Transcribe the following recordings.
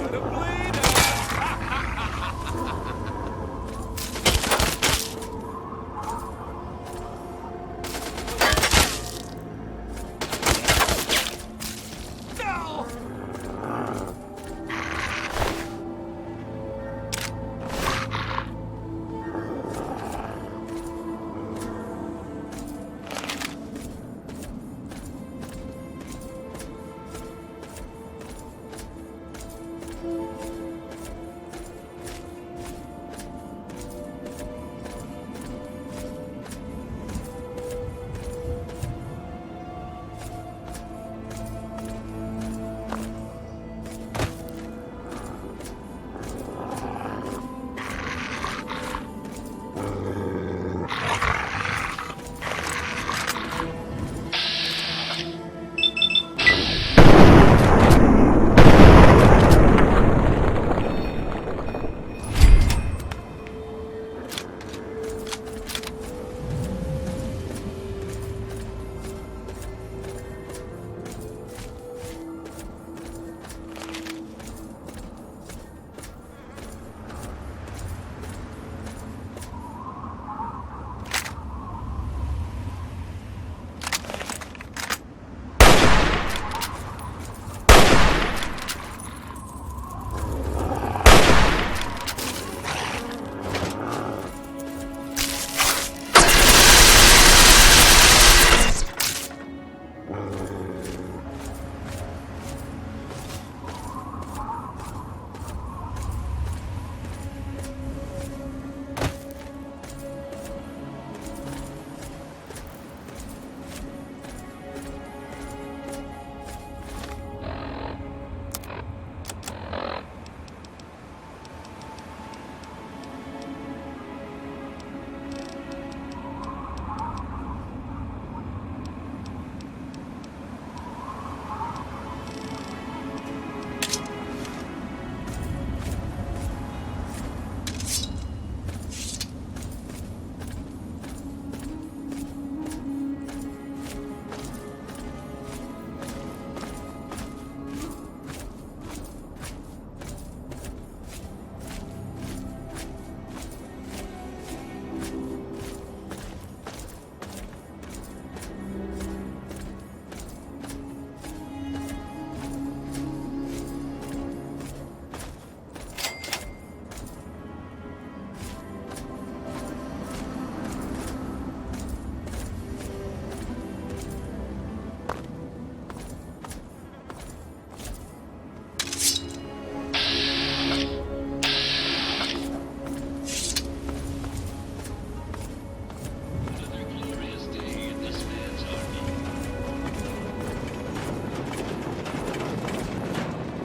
gonna bleed No!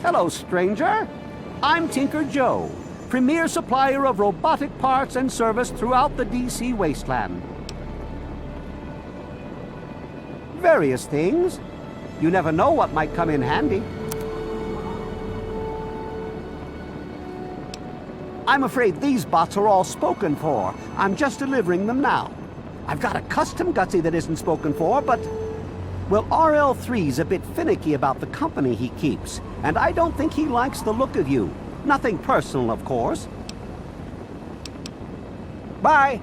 Hello, stranger. I'm Tinker Joe, premier supplier of robotic parts and service throughout the DC wasteland. Various things. You never know what might come in handy. I'm afraid these bots are all spoken for. I'm just delivering them now. I've got a custom Gutsy that isn't spoken for, but... well, RL3's a bit finicky about the company he keeps, and I don't think he likes the look of you. Nothing personal, of course. Bye.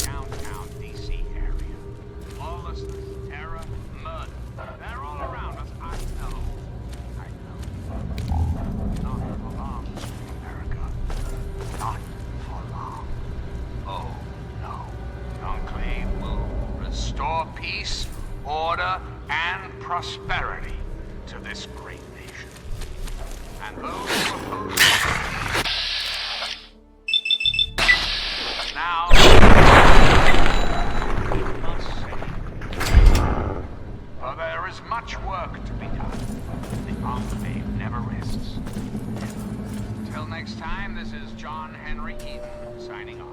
Downtown D.C. area. Lawlessness, terror, murder. They're all around us. I know. I know. Not for long, America. Not for long. Oh, no. Enclave will restore peace, order, and prosperity to this great nation. And those who oppose it now must say, for there is much work to be done. The enclave never rests. Never. Until next time, this is John Henry Eden signing off.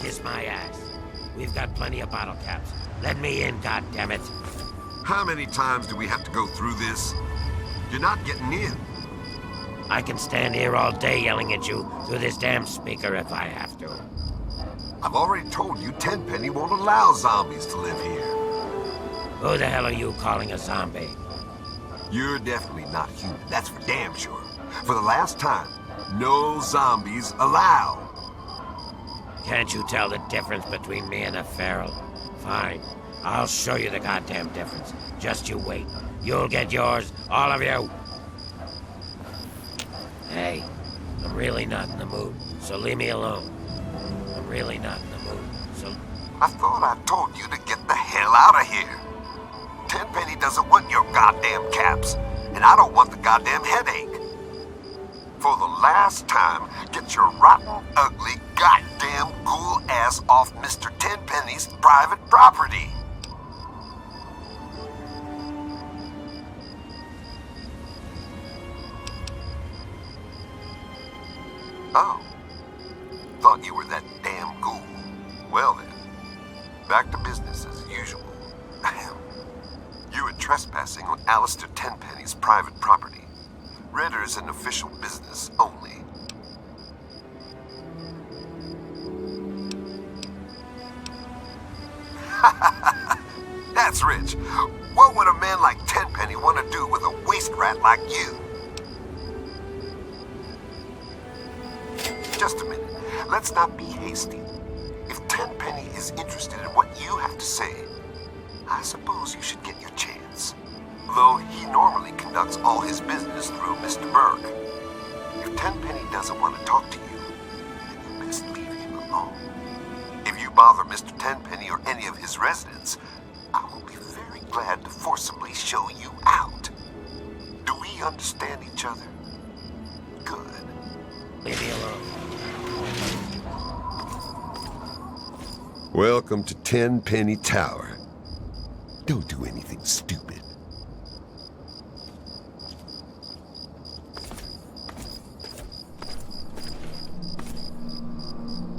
Kiss my ass. We've got plenty of bottle caps. Let me in, goddammit. How many times do we have to go through this? You're not getting in. I can stand here all day yelling at you through this damn speaker if I have to. I've already told you Tenpenny won't allow zombies to live here. Who the hell are you calling a zombie? You're definitely not human, that's for damn sure. For the last time, no zombies allowed. Can't you tell the difference between me and a feral? Fine. I'll show you the goddamn difference. Just you wait. You'll get yours, all of you. Hey, I'm really not in the mood, so leave me alone. I'm really not in the mood, so... I thought I told you to get the hell out of here. Tenpenny doesn't want your goddamn caps, and I don't want the goddamn headache. For the last time, get your rotten, ugly, goddamn ghoul ass off Mr. Tenpenny's private property. Oh, thought you were that damn ghoul. Well then, back to business as usual. You were trespassing on Alistair Tenpenny's private property. Ritter's an official business only. That's rich. What would a man like Tenpenny want to do with a waste rat like you? Just a minute. Let's not be hasty. If Tenpenny is interested in what you have to say, I suppose you should get your chance. Though he normally conducts all his business through Mr. Burke. If Tenpenny doesn't want to talk to you, then you best leave him alone. If you bother Mr. Tenpenny or any of his residents, I will be very glad to forcibly show you out. Do we understand each other? Good. Leave me alone. Welcome to Tenpenny Tower. Don't do anything stupid.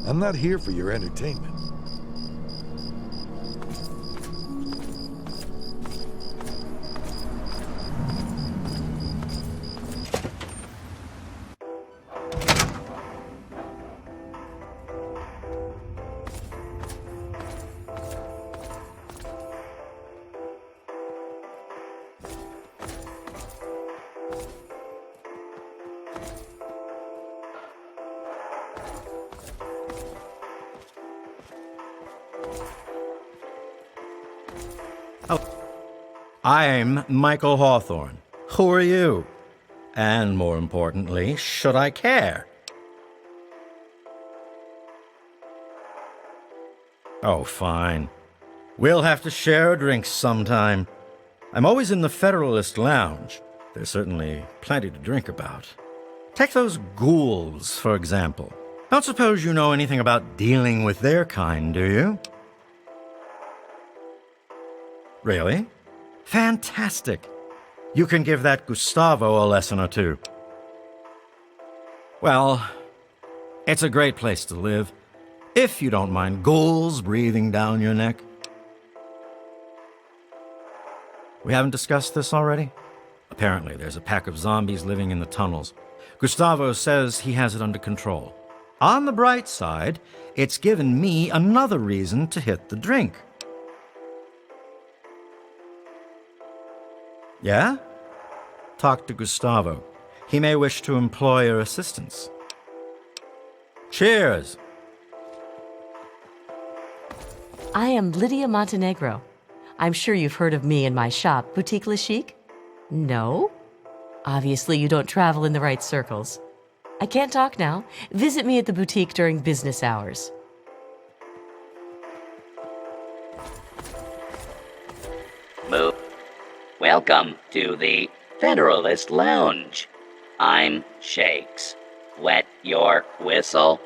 I'm not here for your entertainment. I'm Michael Hawthorne. Who are you? And more importantly, should I care? Oh, fine. We'll have to share a drink sometime. I'm always in the Federalist Lounge. There's certainly plenty to drink about. Take those ghouls, for example. Don't suppose you know anything about dealing with their kind, do you? Really? Fantastic. You can give that Gustavo a lesson or two. Well, it's a great place to live, if you don't mind ghouls breathing down your neck. We haven't discussed this already? Apparently, there's a pack of zombies living in the tunnels. Gustavo says he has it under control. On the bright side, it's given me another reason to hit the drink. Yeah? Talk to Gustavo. He may wish to employ your assistance. Cheers! I am Lydia Montenegro. I'm sure you've heard of me and my shop, O.T.V.G.C? No? Obviously, you don't travel in the right circles. I can't talk now. Visit me at the boutique during business hours. Move. Welcome to the Federalist Lounge. I'm Shakes. Wet your whistle.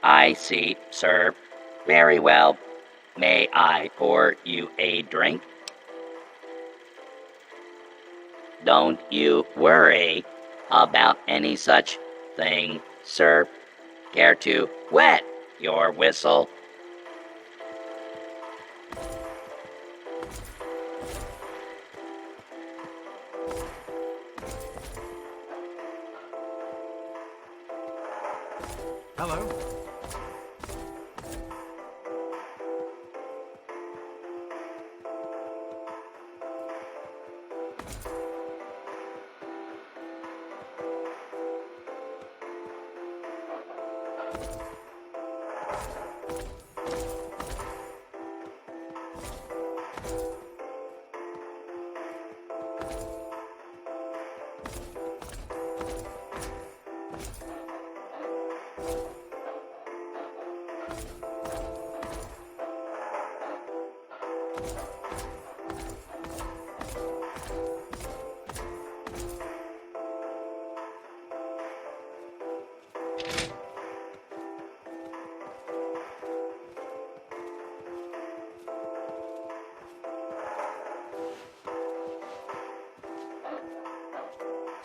I see, sir. Very well. May I pour you a drink? Don't you worry. about any such thing, sir. Care to wet your whistle? Hello.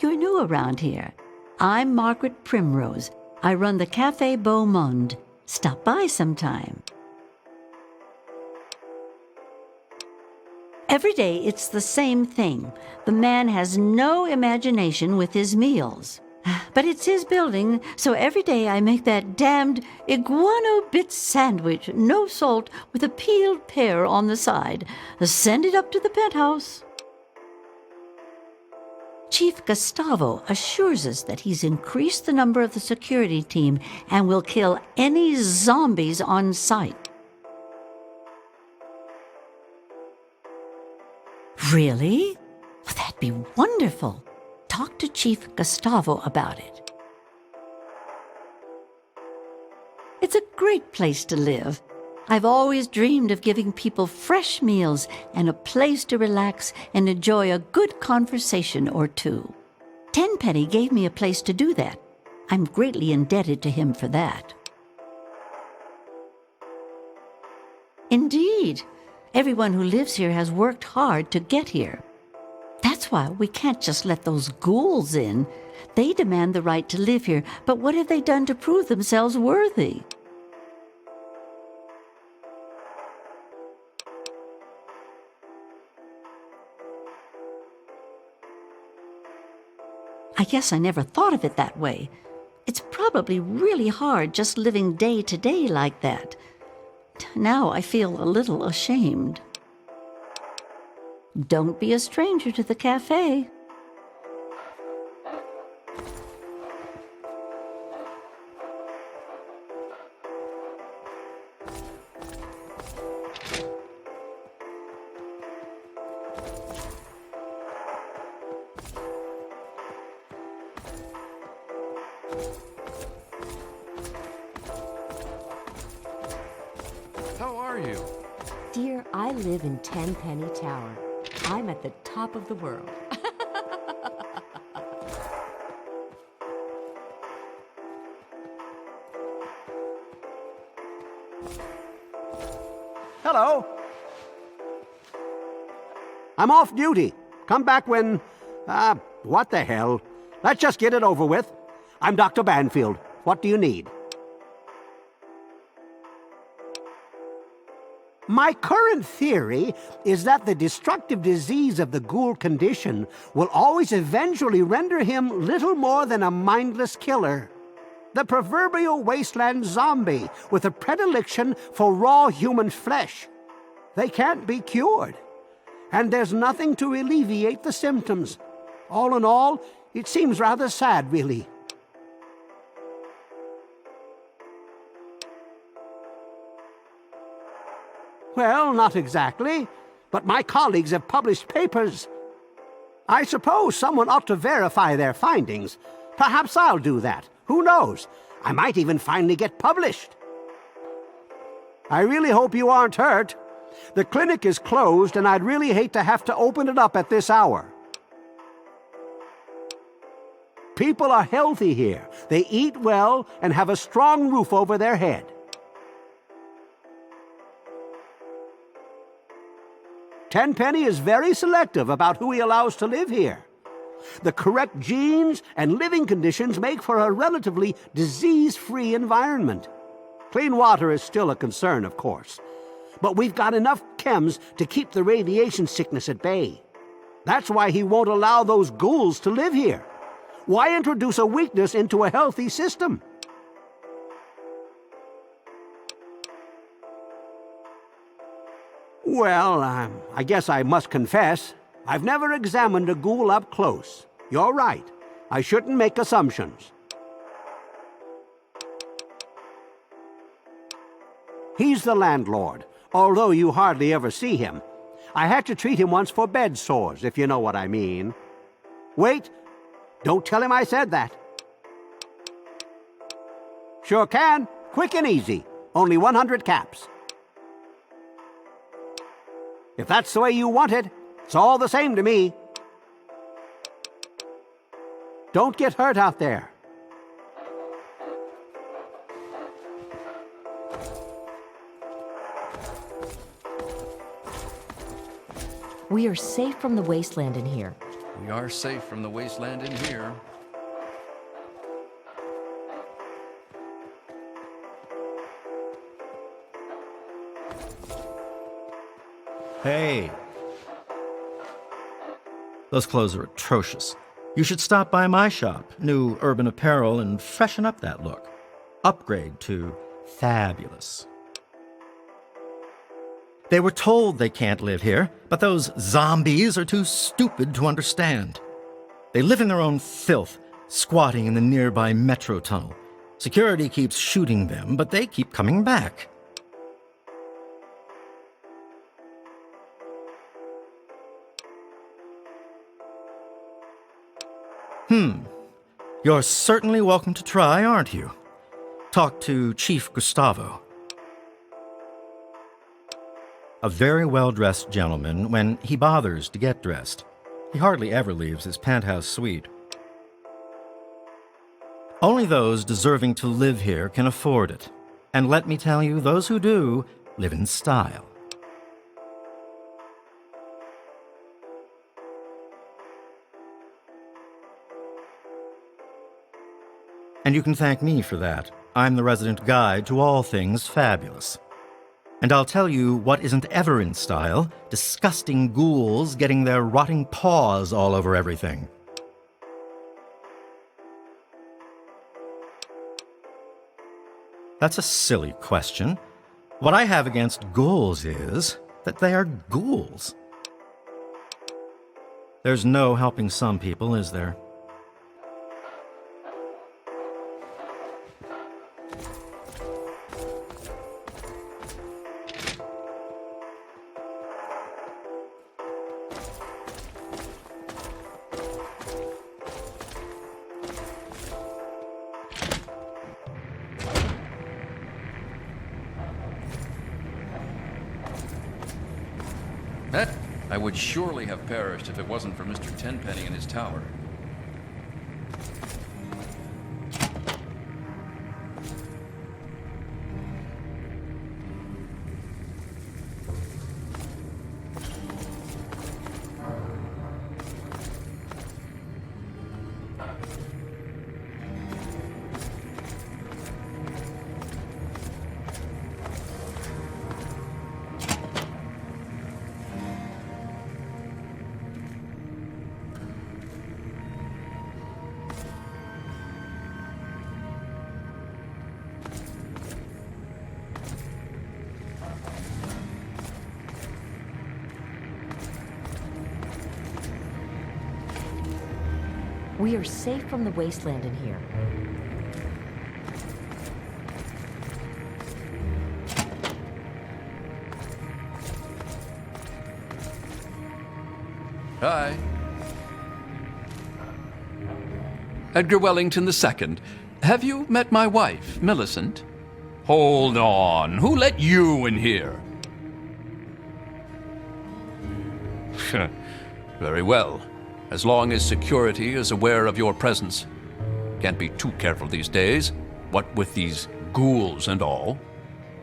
You're new around here. I'm Margaret Primrose. I run the Café Beau Monde. Stop by sometime. Every day it's the same thing. The man has no imagination with his meals. But it's his building, so every day I make that damned iguano bit sandwich, no salt, with a peeled pear on the side. Send it up to the penthouse. Chief Gustavo assures us that he's increased the number of the security team and will kill any zombies on sight. Really? Well, that'd be wonderful. Talk to Chief Gustavo about it. It's a great place to live. I've always dreamed of giving people fresh meals and a place to relax and enjoy a good conversation or two. Tenpenny gave me a place to do that. I'm greatly indebted to him for that. Indeed, everyone who lives here has worked hard to get here. That's why we can't just let those ghouls in. They demand the right to live here, but what have they done to prove themselves worthy? I guess I never thought of it that way. It's probably really hard just living day to day like that. Now I feel a little ashamed. Don't be a stranger to the cafe. How are you? Dear, I live in Tenpenny Tower. I'm at the top of the world. Hello. I'm off duty. Come back when... what the hell? Let's just get it over with. I'm Dr. Banfield. What do you need? My current theory is that the destructive disease of the ghoul condition will always eventually render him little more than a mindless killer. The proverbial wasteland zombie with a predilection for raw human flesh. They can't be cured. And there's nothing to alleviate the symptoms. All in all, it seems rather sad, really. Well, not exactly, but my colleagues have published papers. I suppose someone ought to verify their findings. Perhaps I'll do that. Who knows? I might even finally get published. I really hope you aren't hurt. The clinic is closed, and I'd really hate to have to open it up at this hour. People are healthy here. They eat well and have a strong roof over their head. Tenpenny is very selective about who he allows to live here. The correct genes and living conditions make for a relatively disease-free environment. Clean water is still a concern, of course, but we've got enough chems to keep the radiation sickness at bay. That's why he won't allow those ghouls to live here. Why introduce a weakness into a healthy system? Well, I guess I must confess, I've never examined a ghoul up close. You're right. I shouldn't make assumptions. He's the landlord, although you hardly ever see him. I had to treat him once for bed sores, if you know what I mean. Wait, don't tell him I said that. Sure can. Quick and easy. Only 100 caps. If that's the way you want it, it's all the same to me. Don't get hurt out there. We are safe from the wasteland in here. We are safe from the wasteland in here. Hey. Those clothes are atrocious. You should stop by my shop, New Urban Apparel, and freshen up that look. Upgrade to fabulous. They were told they can't live here, but those zombies are too stupid to understand. They live in their own filth, squatting in the nearby metro tunnel. Security keeps shooting them, but they keep coming back. You're certainly welcome to try, aren't you? Talk to Chief Gustavo. A very well-dressed gentleman when he bothers to get dressed. He hardly ever leaves his penthouse suite. Only those deserving to live here can afford it. And let me tell you, those who do live in style. And you can thank me for that. I'm the resident guide to all things fabulous. And I'll tell you what isn't ever in style: disgusting ghouls getting their rotting paws all over everything. That's a silly question. What I have against ghouls is that they are ghouls. There's no helping some people, is there? I would surely have perished if it wasn't for Mr. Tenpenny and his tower. We are safe from the wasteland in here. Hi. Edgar Wellington II. Have you met my wife, Millicent? Hold on. Who let you in here? Very well. As long as security is aware of your presence. Can't be too careful these days, what with these ghouls and all.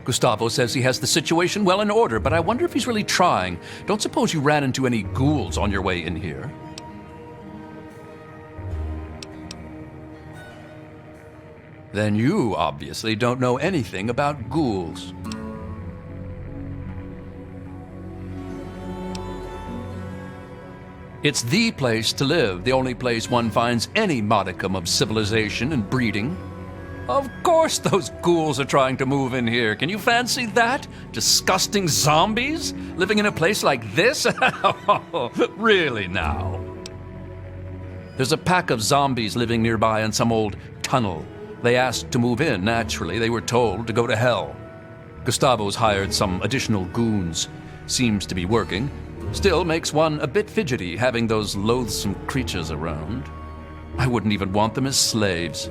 Gustavo says he has the situation well in order, but I wonder if he's really trying. Don't suppose you ran into any ghouls on your way in here? Then you obviously don't know anything about ghouls. It's the place to live, the only place one finds any modicum of civilization and breeding. Of course those ghouls are trying to move in here. Can you fancy that? Disgusting zombies living in a place like this? Really now? There's a pack of zombies living nearby in some old tunnel. They asked to move in, naturally. They were told to go to hell. Gustavo's hired some additional goons. Seems to be working. Still makes one a bit fidgety having those loathsome creatures around. I wouldn't even want them as slaves.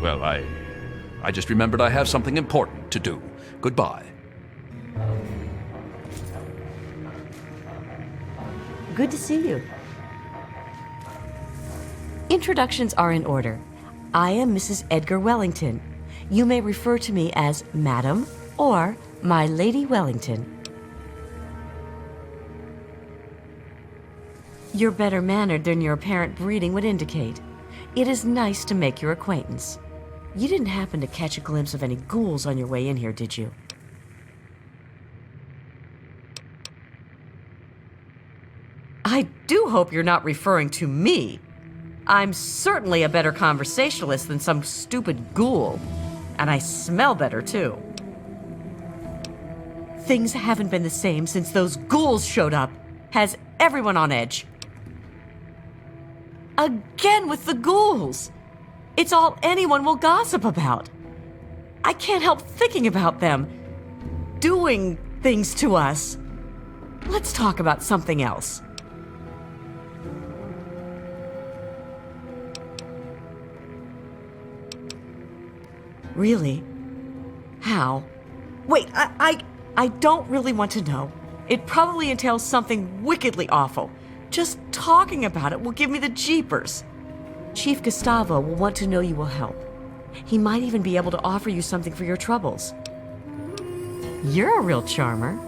Well, I just remembered I have something important to do. Goodbye. Good to see you. Introductions are in order. I am Mrs. Edgar Wellington. You may refer to me as Madam or My Lady Wellington. You're better mannered than your apparent breeding would indicate. It is nice to make your acquaintance. You didn't happen to catch a glimpse of any ghouls on your way in here, did you? I do hope you're not referring to me. I'm certainly a better conversationalist than some stupid ghoul. And I smell better, too. Things haven't been the same since those ghouls showed up. Has everyone on edge. Again with the ghouls. It's all anyone will gossip about. I can't help thinking about them doing things to us. Let's talk about something else. Really? How? Wait, I don't really want to know. It probably entails something wickedly awful. Just talking about it will give me the jeepers. Chief Gustavo will want to know you will help. He might even be able to offer you something for your troubles. You're a real charmer.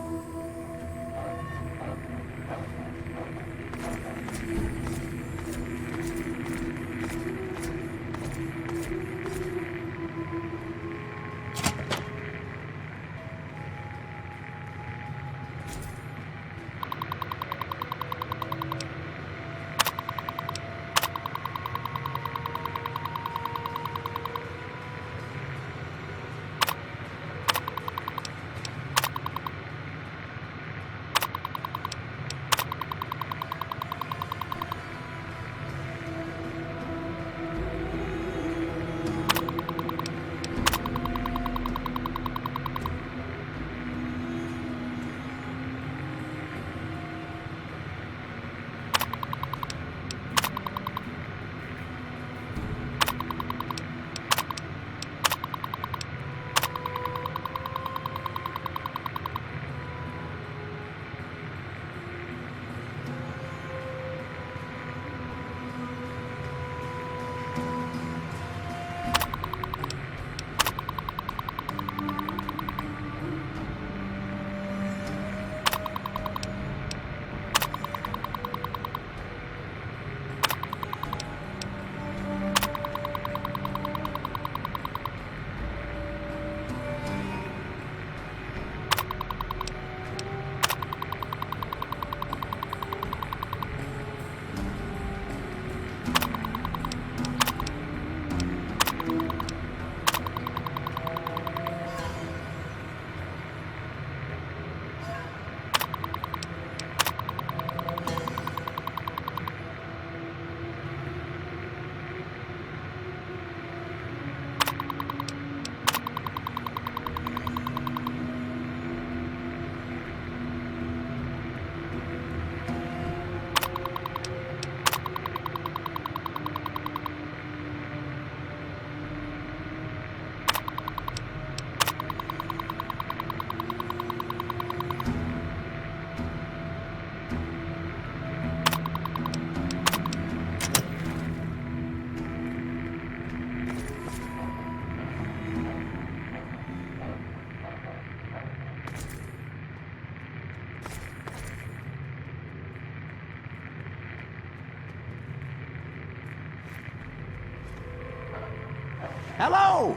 Hello!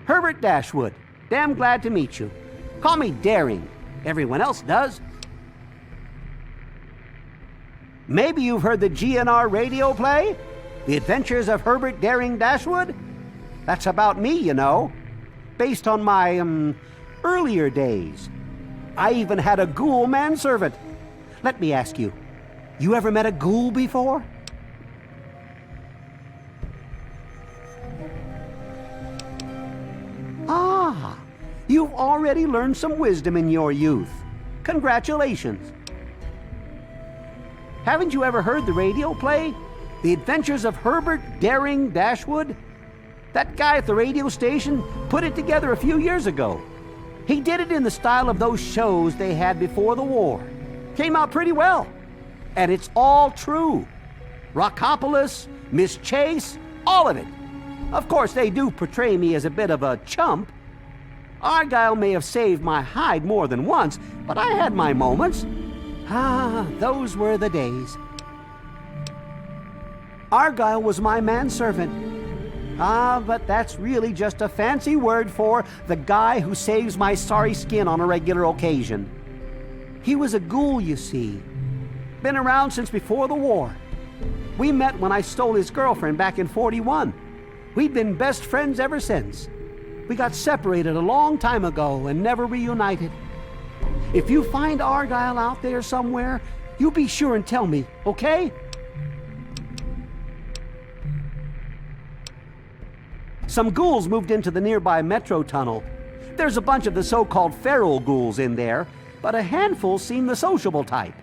Herbert Dashwood. Damn glad to meet you. Call me Daring. Everyone else does. Maybe you've heard the GNR radio play? The Adventures of Herbert Daring Dashwood? That's about me, you know. Based on my, earlier days. I even had a ghoul manservant. Let me ask you, you ever met a ghoul before? Ah, you've already learned some wisdom in your youth. Congratulations. Haven't you ever heard the radio play? The Adventures of Herbert Daring Dashwood? That guy at the radio station put it together a few years ago. He did it in the style of those shows they had before the war. Came out pretty well. And it's all true. Rockopolis, Miss Chase, all of it. Of course, they do portray me as a bit of a chump. Argyle may have saved my hide more than once, but I had my moments. Ah, those were the days. Argyle was my manservant. Ah, but that's really just a fancy word for the guy who saves my sorry skin on a regular occasion. He was a ghoul, you see. Been around since before the war. We met when I stole his girlfriend back in '41. We've been best friends ever since. We got separated a long time ago and never reunited. If you find Argyle out there somewhere, you be sure and tell me, okay? Some ghouls moved into the nearby metro tunnel. There's a bunch of the so-called feral ghouls in there, but a handful seem the sociable type.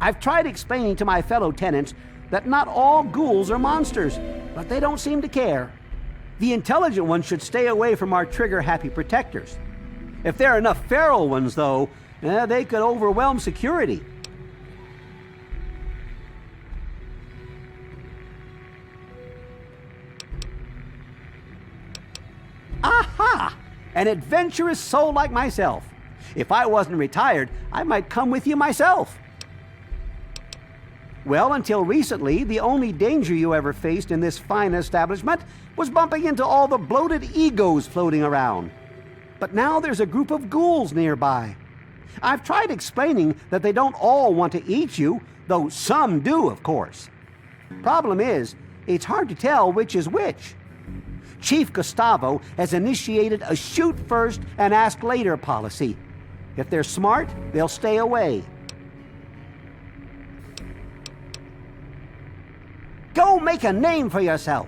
I've tried explaining to my fellow tenants that not all ghouls are monsters, but they don't seem to care. The intelligent ones should stay away from our trigger-happy protectors. If there are enough feral ones, though, they could overwhelm security. Aha! An adventurous soul like myself. If I wasn't retired, I might come with you myself. Well, until recently, the only danger you ever faced in this fine establishment was bumping into all the bloated egos floating around. But now there's a group of ghouls nearby. I've tried explaining that they don't all want to eat you, though some do, of course. Problem is, it's hard to tell which is which. Chief Gustavo has initiated a shoot first and ask later policy. If they're smart, they'll stay away. Go make a name for yourself.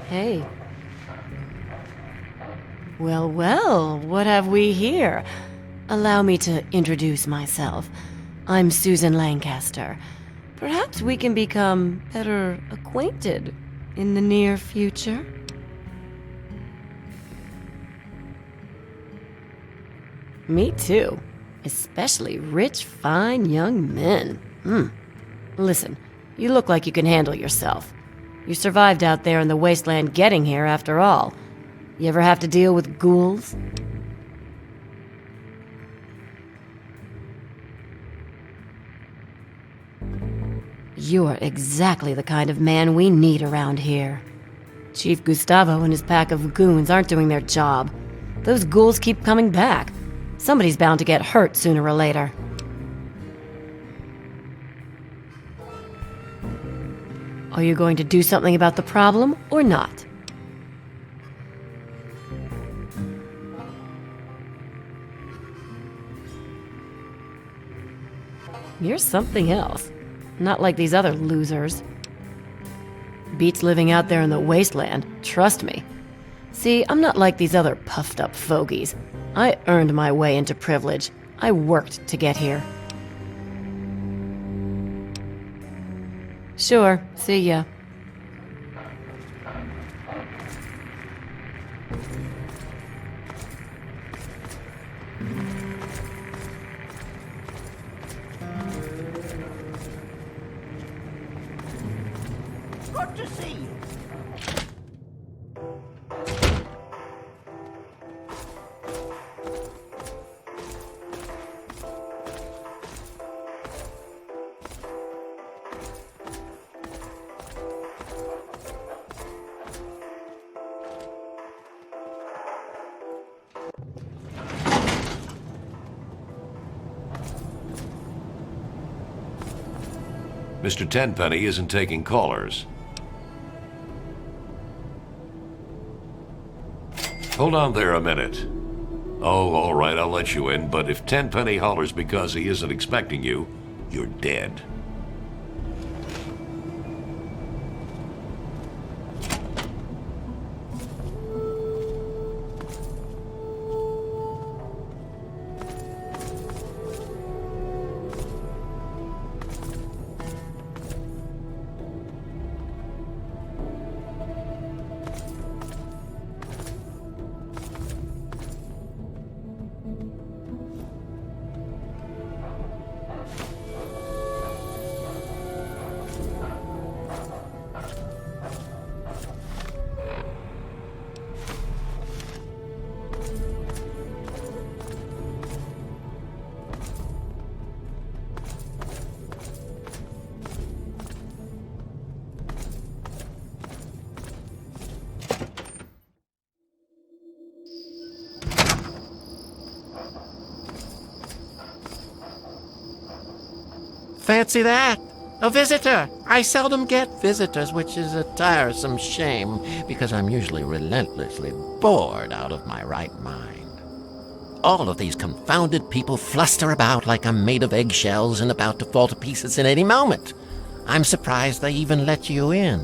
Hey. Well, well, what have we here? Allow me to introduce myself. I'm Susan Lancaster. Perhaps we can become better acquainted in the near future. Me too. Especially rich, fine young men. Listen, you look like you can handle yourself. You survived out there in the wasteland getting here, after all. You ever have to deal with ghouls? You're exactly the kind of man we need around here. Chief Gustavo and his pack of goons aren't doing their job. Those ghouls keep coming back. Somebody's bound to get hurt sooner or later. Are you going to do something about the problem or not? You're something else. Not like these other losers. Beats living out there in the wasteland, trust me. See, I'm not like these other puffed-up fogies. I earned my way into privilege. I worked to get here. Sure, see ya. Good to see you. Mr. Tenpenny isn't taking callers. Hold on there a minute. Oh, all right, I'll let you in, but if Tenpenny hollers because he isn't expecting you, you're dead. Fancy that! A visitor! I seldom get visitors, which is a tiresome shame, because I'm usually relentlessly bored out of my right mind. All of these confounded people fluster about like I'm made of eggshells and about to fall to pieces at any moment. I'm surprised they even let you in.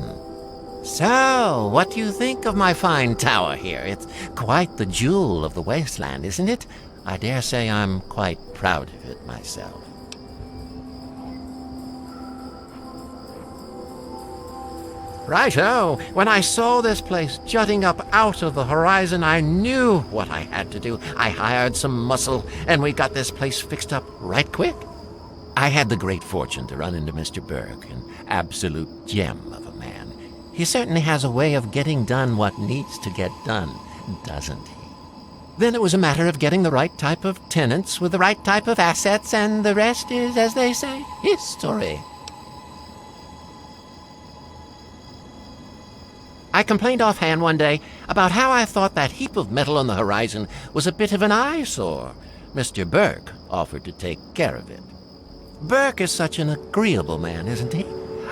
So, what do you think of my fine tower here? It's quite the jewel of the wasteland, isn't it? I dare say I'm quite proud of it myself. Righto! When I saw this place jutting up out of the horizon, I knew what I had to do. I hired some muscle, and we got this place fixed up right quick. I had the great fortune to run into Mr. Burke, an absolute gem of a man. He certainly has a way of getting done what needs to get done, doesn't he? Then it was a matter of getting the right type of tenants with the right type of assets, and the rest is, as they say, history. I complained offhand one day about how I thought that heap of metal on the horizon was a bit of an eyesore. Mr. Burke offered to take care of it. Burke is such an agreeable man, isn't he?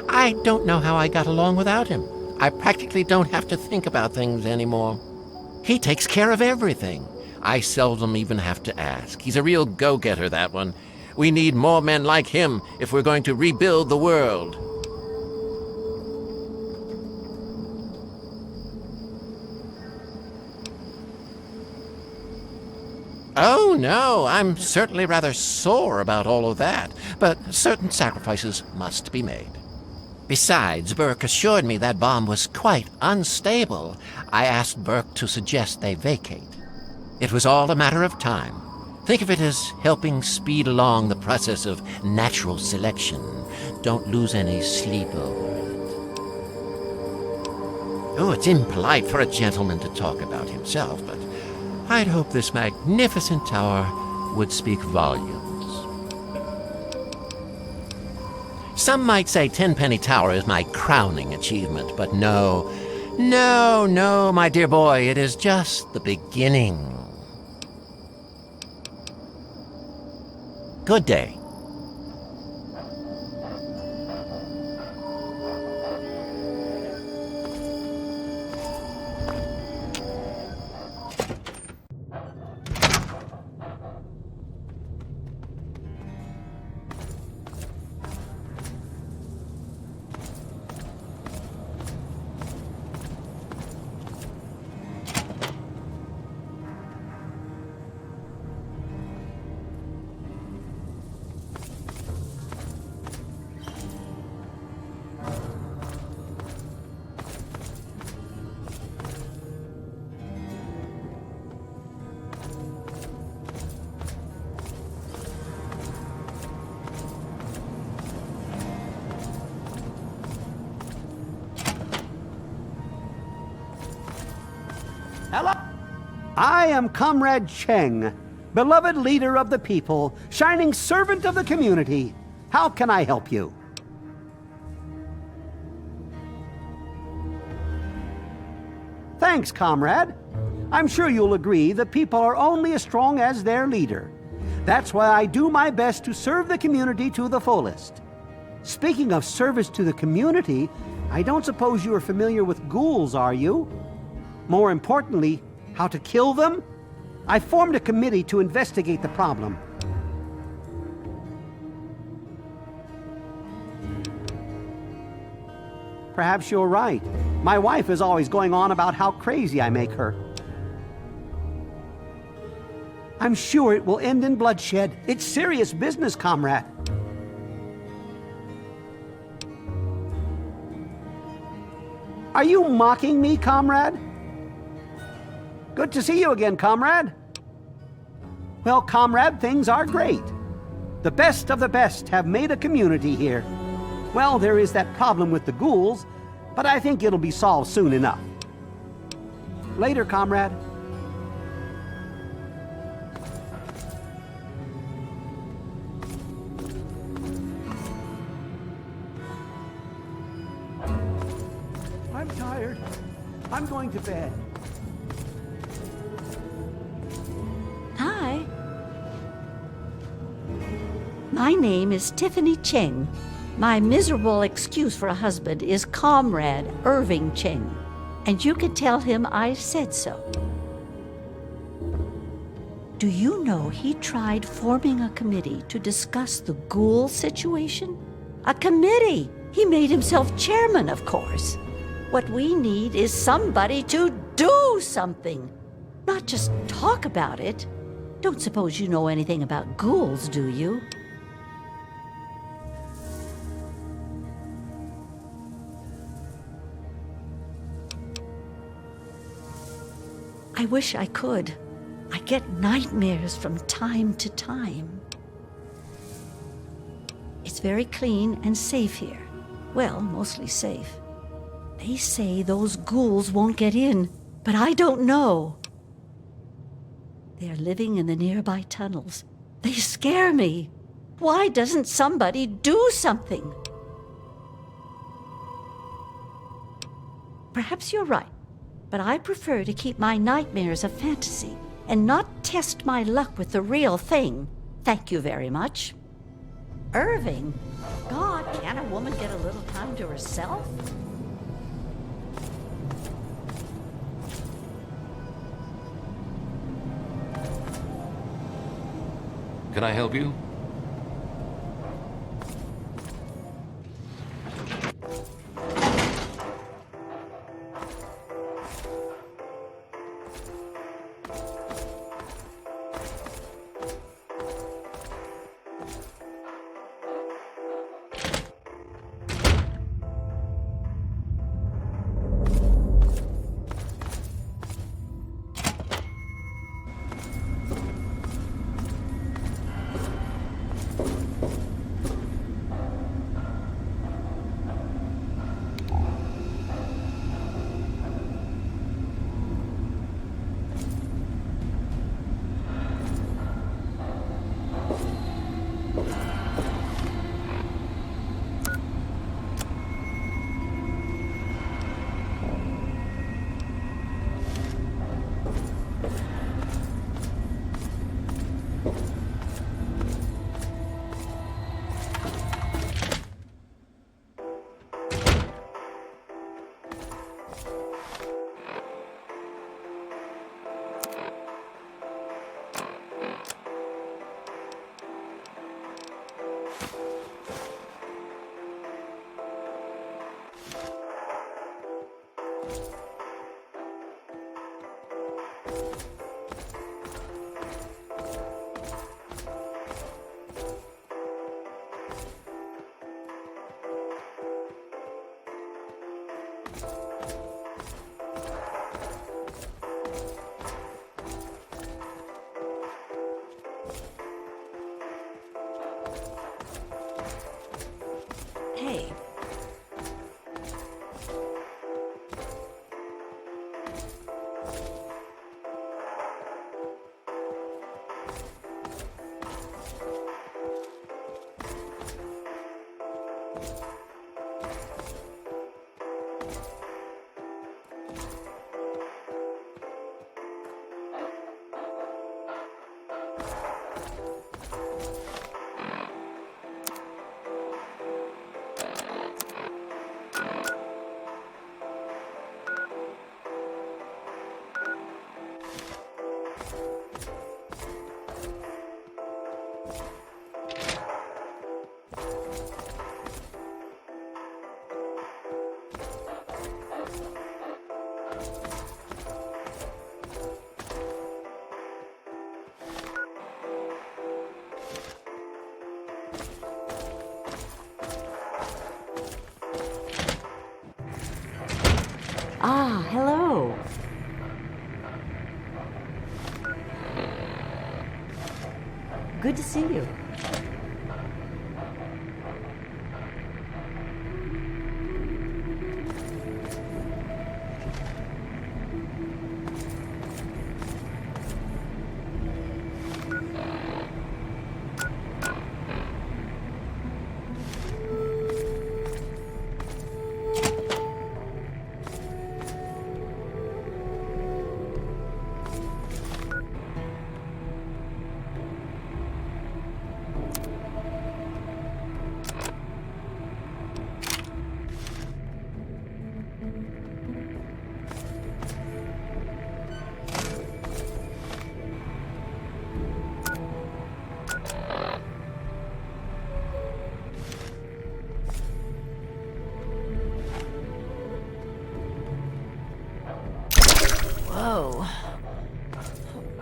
I don't know how I got along without him. I practically don't have to think about things anymore. He takes care of everything. I seldom even have to ask. He's a real go-getter, that one. We need more men like him if we're going to rebuild the world. Oh, no, I'm certainly rather sore about all of that, but certain sacrifices must be made. Besides, Burke assured me that bomb was quite unstable. I asked Burke to suggest they vacate. It was all a matter of time. Think of it as helping speed along the process of natural selection. Don't lose any sleep over it. Oh, it's impolite for a gentleman to talk about himself, but I'd hope this magnificent tower would speak volumes. Some might say Tenpenny Tower is my crowning achievement, but no, my dear boy, it is just the beginning. Good day. Hello? I am Comrade Cheng, beloved leader of the people, shining servant of the community. How can I help you? Thanks, comrade. I'm sure you'll agree the people are only as strong as their leader. That's why I do my best to serve the community to the fullest. Speaking of service to the community, I don't suppose you are familiar with ghouls, are you? More importantly, how to kill them? I formed a committee to investigate the problem. Perhaps you're right. My wife is always going on about how crazy I make her. I'm sure it will end in bloodshed. It's serious business, comrade. Are you mocking me, comrade? Good to see you again, comrade. Well, comrade, things are great. The best of the best have made a community here. Well, there is that problem with the ghouls, but I think it'll be solved soon enough. Later, comrade. I'm tired. I'm going to bed. Hi. My name is Tiffany Cheng. My miserable excuse for a husband is Comrade Irving Cheng, and you can tell him I said so. Do you know he tried forming a committee to discuss the ghoul situation? A committee! He made himself chairman, of course. What we need is somebody to do something, not just talk about it. Don't suppose you know anything about ghouls, do you? I wish I could. I get nightmares from time to time. It's very clean and safe here. Well, mostly safe. They say those ghouls won't get in, but I don't know. They're living in the nearby tunnels. They scare me. Why doesn't somebody do something? Perhaps you're right. But I prefer to keep my nightmares a fantasy and not test my luck with the real thing. Thank you very much. Irving? God, can't a woman get a little time to herself? Can I help you? Ah, hello. Good to see you. Whoa.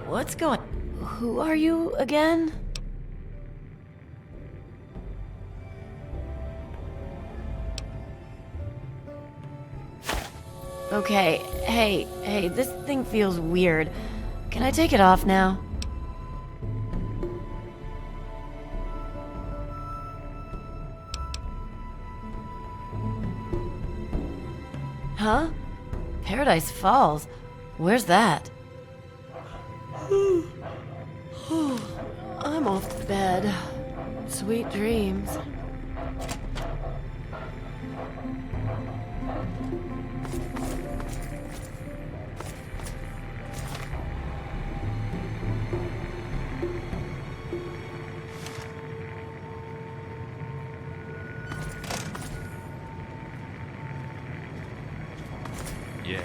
What's going... Who are you again? Okay, hey, this thing feels weird. Can I take it off now? Huh? Paradise Falls? Where's that? I'm off to bed. Sweet dreams. Yes?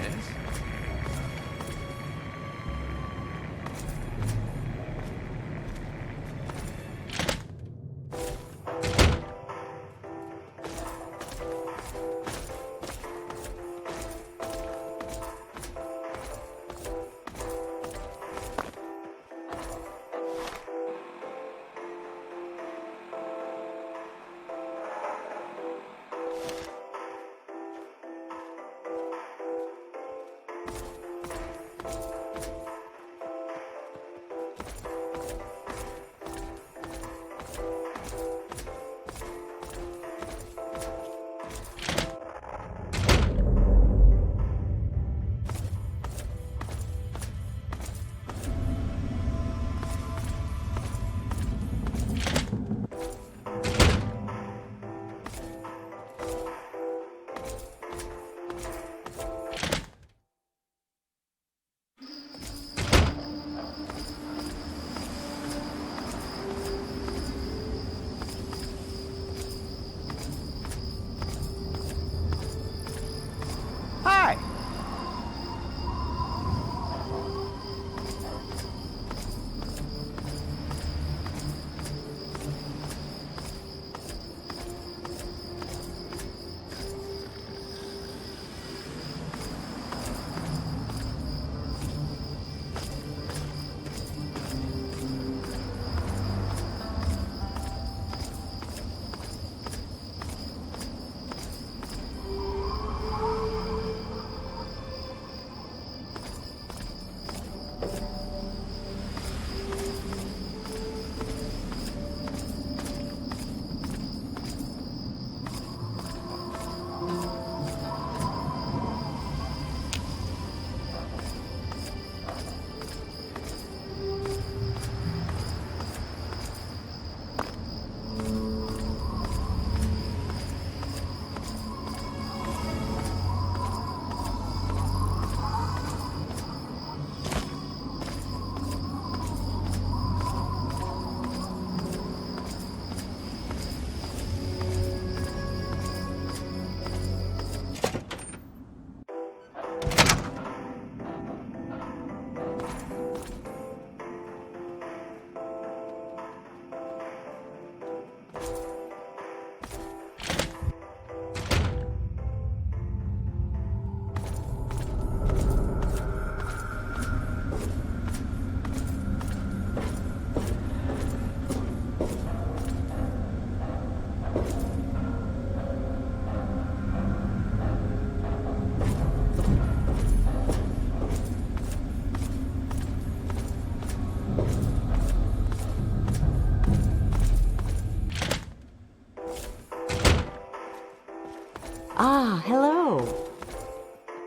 Ah, hello.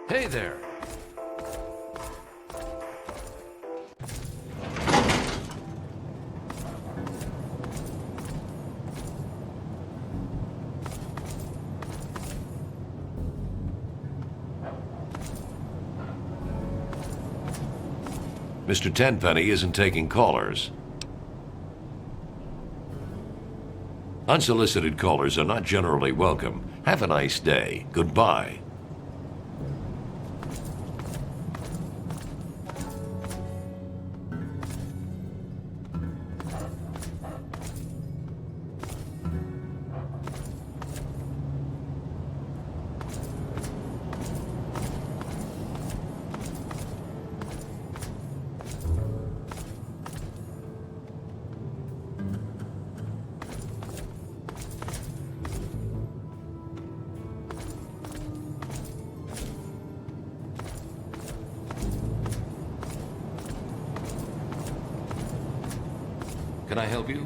Hey there. Mr. Tenpenny isn't taking callers. Unsolicited callers are not generally welcome. Have a nice day. Goodbye. Can I help you?